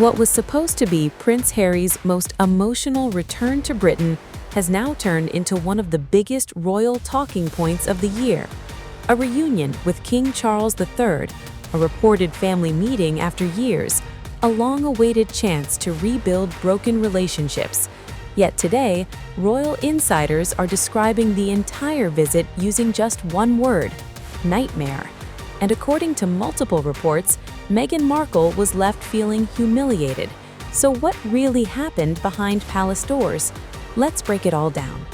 What was supposed to be Prince Harry's most emotional return to Britain has now turned into one of the biggest royal talking points of the year. A reunion with King Charles III, a reported family meeting after years, a long-awaited chance to rebuild broken relationships. Yet today, royal insiders are describing the entire visit using just one word: nightmare. And according to multiple reports, Meghan Markle was left feeling humiliated. So what really happened behind palace doors? Let's break it all down.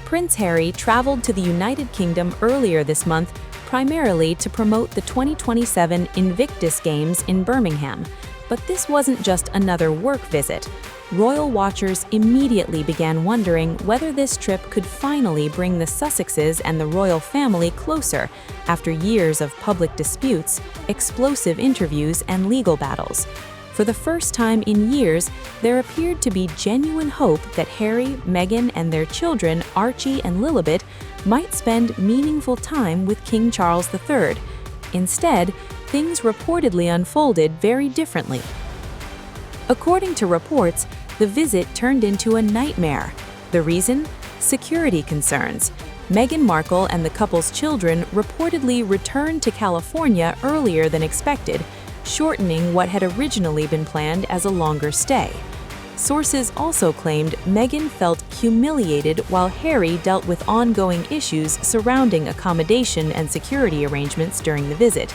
Prince Harry traveled to the United Kingdom earlier this month primarily to promote the 2027 Invictus Games in Birmingham. But this wasn't just another work visit. Royal watchers immediately began wondering whether this trip could finally bring the Sussexes and the royal family closer after years of public disputes, explosive interviews, and legal battles. For the first time in years, there appeared to be genuine hope that Harry, Meghan, and their children, Archie and Lilibet, might spend meaningful time with King Charles III. Instead, things reportedly unfolded very differently. According to reports, the visit turned into a nightmare. The reason? Security concerns. Meghan Markle and the couple's children reportedly returned to California earlier than expected, shortening what had originally been planned as a longer stay. Sources also claimed Meghan felt humiliated while Harry dealt with ongoing issues surrounding accommodation and security arrangements during the visit.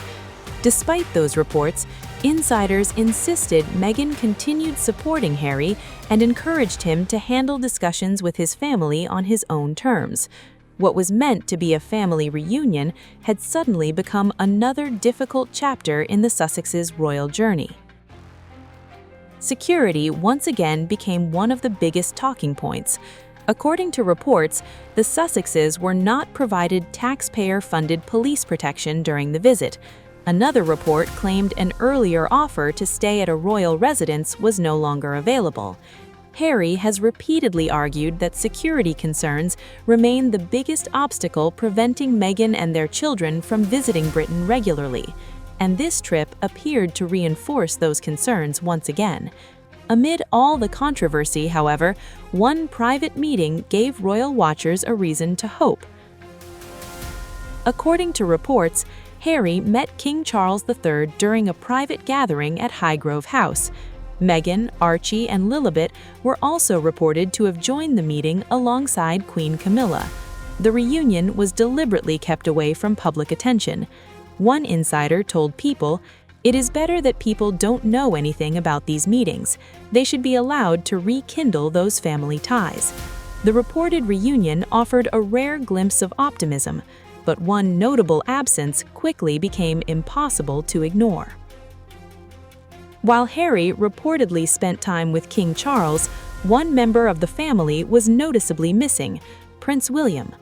Despite those reports, insiders insisted Meghan continued supporting Harry and encouraged him to handle discussions with his family on his own terms. What was meant to be a family reunion had suddenly become another difficult chapter in the Sussexes' royal journey. Security once again became one of the biggest talking points. According to reports, the Sussexes were not provided taxpayer-funded police protection during the visit. Another report claimed an earlier offer to stay at a royal residence was no longer available. Harry has repeatedly argued that security concerns remain the biggest obstacle preventing Meghan and their children from visiting Britain regularly, and this trip appeared to reinforce those concerns once again. Amid all the controversy, however, one private meeting gave royal watchers a reason to hope. According to reports, Harry met King Charles III during a private gathering at Highgrove House. Meghan, Archie, and Lilibet were also reported to have joined the meeting alongside Queen Camilla. The reunion was deliberately kept away from public attention. One insider told People, "It is better that people don't know anything about these meetings. They should be allowed to rekindle those family ties." The reported reunion offered a rare glimpse of optimism, but one notable absence quickly became impossible to ignore. While Harry reportedly spent time with King Charles, one member of the family was noticeably missing: Prince William.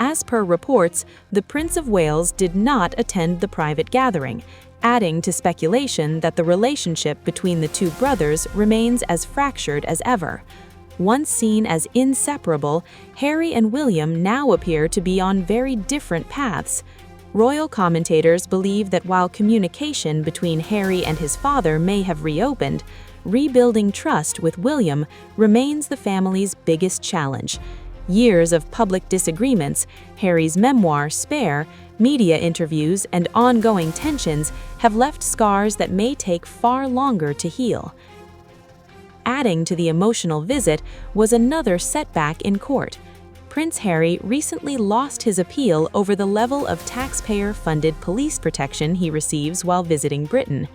As per reports, the Prince of Wales did not attend the private gathering, adding to speculation that the relationship between the two brothers remains as fractured as ever. Once seen as inseparable, Harry and William now appear to be on very different paths. Royal commentators believe that while communication between Harry and his father may have reopened, rebuilding trust with William remains the family's biggest challenge. Years of public disagreements, Harry's memoir, Spare, media interviews, and ongoing tensions have left scars that may take far longer to heal. Adding to the emotional visit was another setback in court. Prince Harry recently lost his appeal over the level of taxpayer-funded police protection he receives while visiting Britain.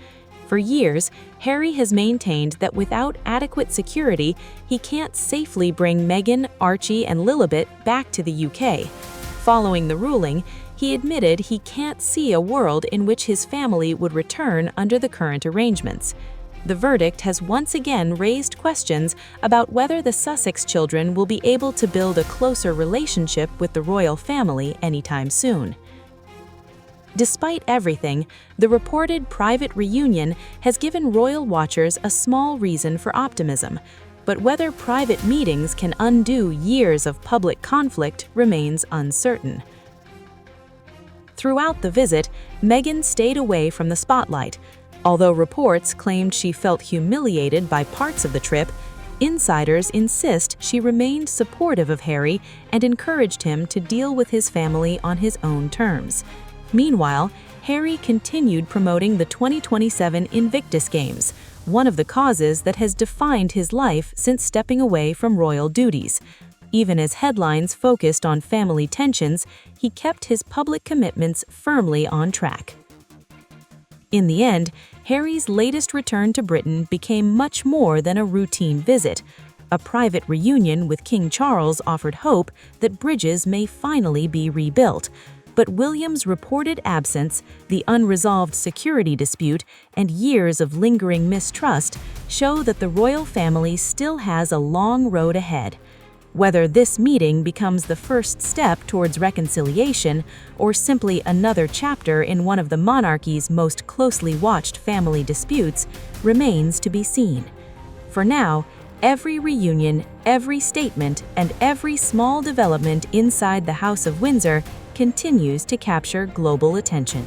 For years, Harry has maintained that without adequate security, he can't safely bring Meghan, Archie, and Lilibet back to the UK. Following the ruling, he admitted he can't see a world in which his family would return under the current arrangements. The verdict has once again raised questions about whether the Sussex children will be able to build a closer relationship with the royal family anytime soon. Despite everything, the reported private reunion has given royal watchers a small reason for optimism, but whether private meetings can undo years of public conflict remains uncertain. Throughout the visit, Meghan stayed away from the spotlight. Although reports claimed she felt humiliated by parts of the trip, insiders insist she remained supportive of Harry and encouraged him to deal with his family on his own terms. Meanwhile, Harry continued promoting the 2027 Invictus Games, one of the causes that has defined his life since stepping away from royal duties. Even as headlines focused on family tensions, he kept his public commitments firmly on track. In the end, Harry's latest return to Britain became much more than a routine visit. A private reunion with King Charles offered hope that bridges may finally be rebuilt. But William's reported absence, the unresolved security dispute, and years of lingering mistrust show that the royal family still has a long road ahead. Whether this meeting becomes the first step towards reconciliation or simply another chapter in one of the monarchy's most closely watched family disputes remains to be seen. For now, every reunion, every statement, and every small development inside the House of Windsor continues to capture global attention.